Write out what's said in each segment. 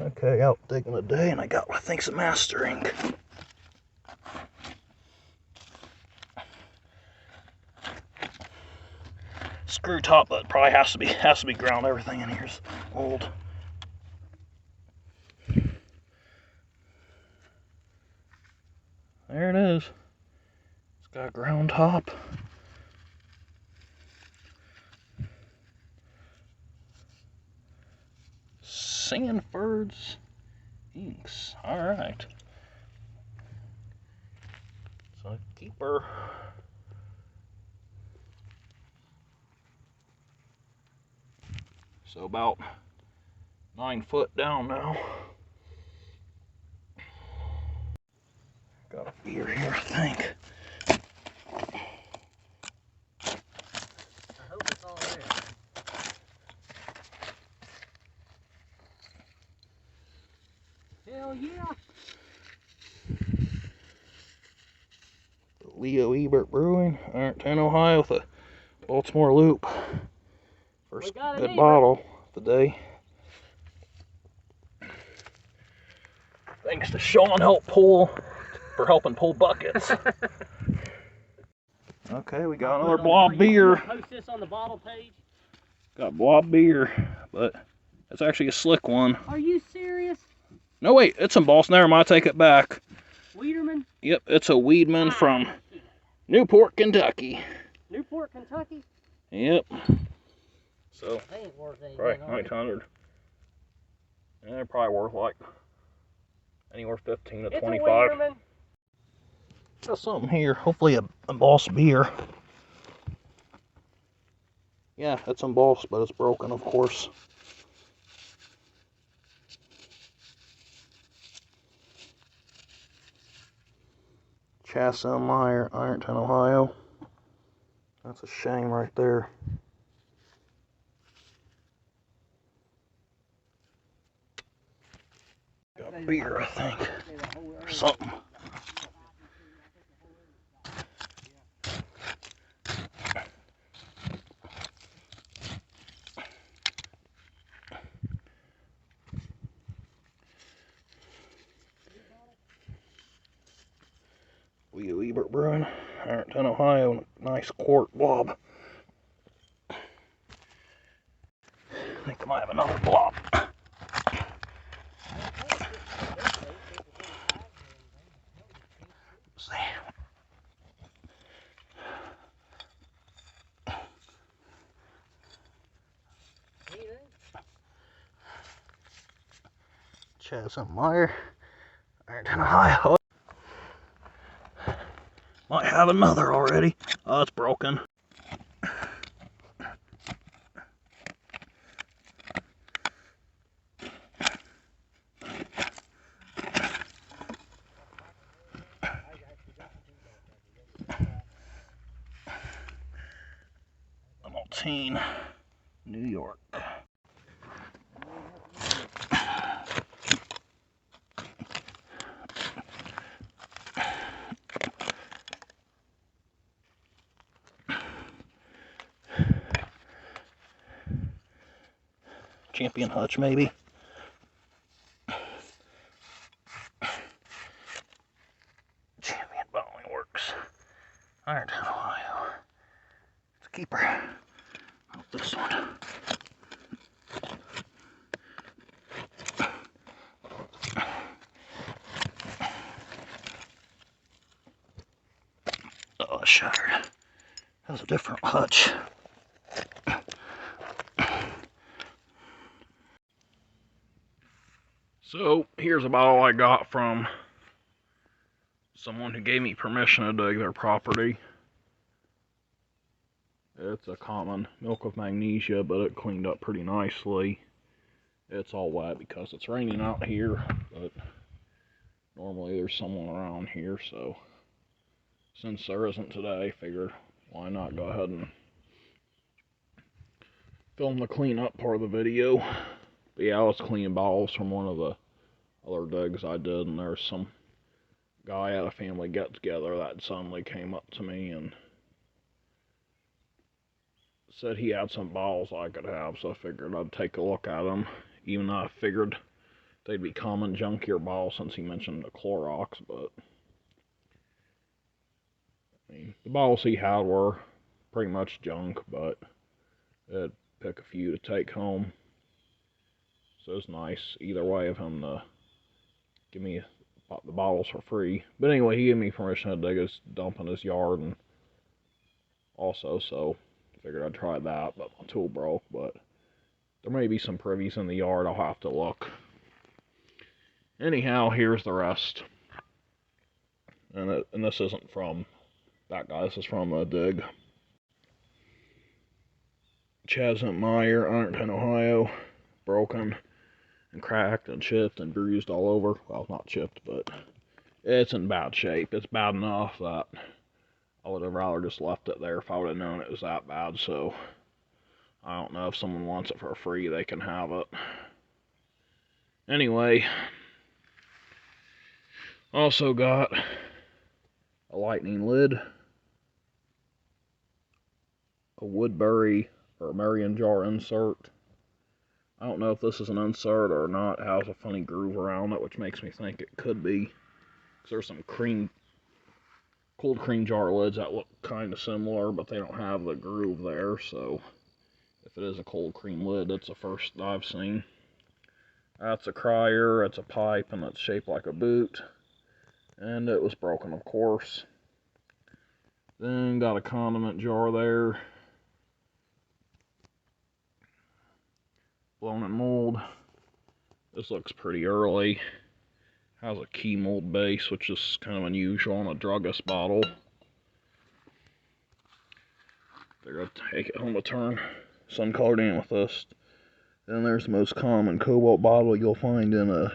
Okay, out digging today, and I got what I think's a master ink. Screw top, but probably has to be ground. Everything in here's old. There it is. It's got a ground top. Sanford's inks. All right. So keeper. So about 9 foot down now. Got a beer here, I think. I hope it's all there. Hell yeah! Leo Ebert Brewing, Ironton, Ohio, with a Baltimore Loop. First good bottle of the day. Thanks to Shaun for helping pull buckets. Okay, we got another blob beer. Post this on the bottle page. Got blob beer, but it's actually a slick one. Are you serious? No, wait, it's embossed. Never mind, I take it back. Weederman? Yep, it's a Weedman from Newport, Kentucky. Newport, Kentucky? Yep. So, they ain't worth anything. right, 900. And they're probably worth like anywhere 15 to 25. Got something here. Hopefully a embossed beer. Yeah, it's embossed, but it's broken, of course. Chasson Meyer, Ironton, Ohio. That's a shame right there. Got beer, I think, or something. Leo Ebert Brewing, Ironton, Ohio, nice quart blob. I think I might have another blob. Let's see. Chasson Meyer, Ironton, Ohio. Might have another already. Oh, it's broken. Hamilton, New York. Champion Hutch, maybe. Champion Bottling Works, Ironton, Ohio. It's a keeper. Oh, this one. Oh, shattered. That was a different Hutch. So, here's about all I got from someone who gave me permission to dig their property. It's a common milk of magnesia, but it cleaned up pretty nicely. It's all wet because it's raining out here, but normally there's someone around here, so since there isn't today, I figured why not go ahead and film the cleanup part of the video. But yeah, I was cleaning bottles from one of the other digs I did, and there's some guy at a family get-together that suddenly came up to me and said he had some bottles I could have, so I figured I'd take a look at them, even though I figured they'd be common junkier bottles since he mentioned the Clorox, but I mean, the bottles he had were pretty much junk, but I'd pick a few to take home. So it's nice either way of him to give me the bottles for free. But anyway, he gave me permission to dig his dump in his yard, and also, so I figured I'd try that, but my tool broke. But there may be some privies in the yard, I'll have to look. Anyhow, here's the rest. And this isn't from that guy, this is from a dig. Chasm Meyer, Ironton, Ohio. Broken and cracked and chipped and bruised all over. Well, not chipped, but it's in bad shape. It's bad enough that I would have rather just left it there if I would have known it was that bad. So I don't know, if someone wants it for free, they can have it. Anyway, also got a lightning lid, a Woodbury or Marion jar insert. I don't know if this is an insert or not. It has a funny groove around it, which makes me think it could be. Because there's some cold cream jar lids that look kind of similar, but they don't have the groove there. So if it is a cold cream lid, it's the first I've seen. That's a crier, it's a pipe, and it's shaped like a boot. And it was broken, of course. Then got a condiment jar there. Blown in mold. This looks pretty early. Has a key mold base, which is kind of unusual on a druggist bottle. They're going to take it home a turn. Sun colored amethyst. Then there's the most common cobalt bottle you'll find in a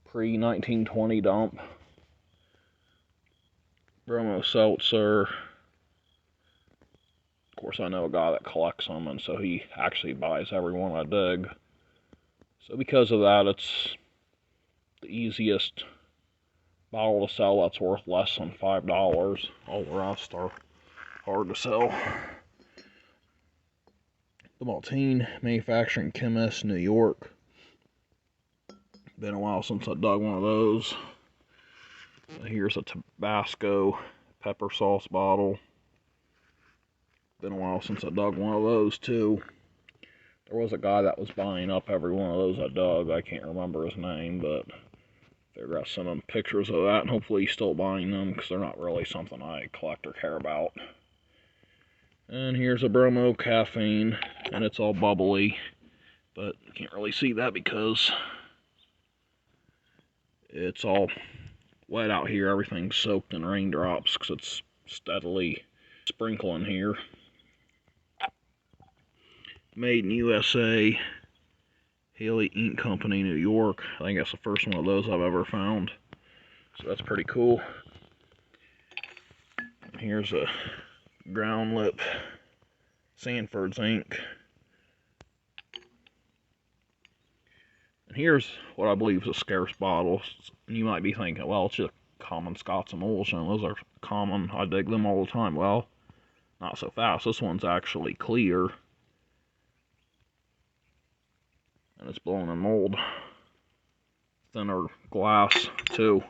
pre-1920 dump. Bromo seltzer. Of course, I know a guy that collects them, and so he actually buys every one I dig. So because of that, it's the easiest bottle to sell that's worth less than $5. All the rest are hard to sell. The Maltine Manufacturing Chemist, New York. Been a while since I dug one of those. Here's a Tabasco pepper sauce bottle. Been a while since I dug one of those too. There was a guy that was buying up every one of those I dug. I can't remember his name, but I figured I'd send him pictures of that, and hopefully he's still buying them, because they're not really something I collect or care about. And here's a Bromo caffeine, and it's all bubbly, but you can't really see that because it's all wet out here. Everything's soaked in raindrops because it's steadily sprinkling here. Made in USA, Haley Ink Company, New York. I think that's the first one of those I've ever found. So that's pretty cool. Here's a ground lip Sanford's ink. And here's what I believe is a scarce bottle. And you might be thinking, well, it's just common Scots emulsion. Those are common. I dig them all the time. Well, not so fast. This one's actually clear. And it's blown in mold. Thinner glass, too.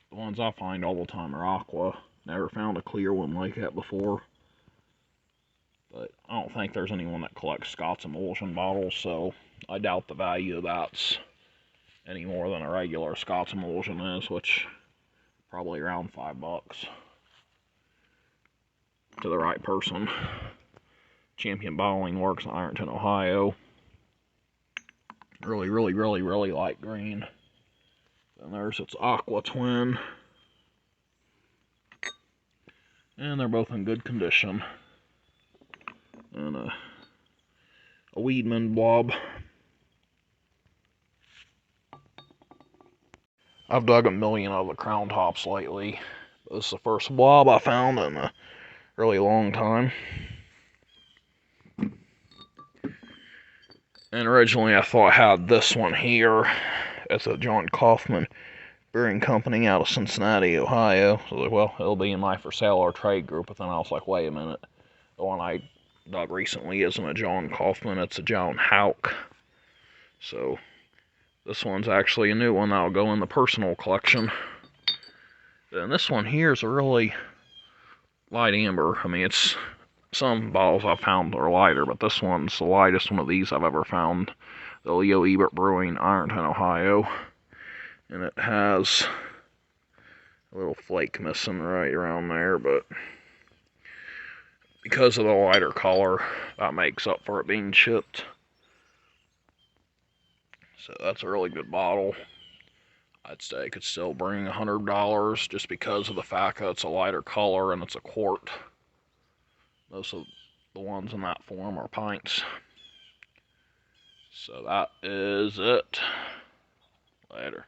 The ones I find all the time are aqua. Never found a clear one like that before. But I don't think there's anyone that collects Scots emulsion bottles, so I doubt the value of that's any more than a regular Scots emulsion is, which probably around $5 to the right person. Champion Bottling Works in Ironton, Ohio. Really light green. And there's its Aqua Twin. And they're both in good condition. And a Weedman blob. I've dug a million of the crown tops lately. This is the first blob I found in a really long time. And originally I thought I had this one here. It's a John Kaufman Brewing Company out of Cincinnati, Ohio. So I was like, well, it'll be in my for sale or trade group. But then I was like, wait a minute. The one I dug recently isn't a John Kaufman, it's a John Hauk. So this one's actually a new one that'll go in the personal collection. And this one here is a really light amber. I mean, it's some bottles I've found are lighter, but this one's the lightest one of these I've ever found. The Leo Ebert Brewing, Ironton, Ohio. And it has a little flake missing right around there, but because of the lighter color, that makes up for it being chipped. So that's a really good bottle. I'd say it could still bring $100 just because of the fact that it's a lighter color and it's a quart. Most of the ones in that form are pints. So that is it. Later.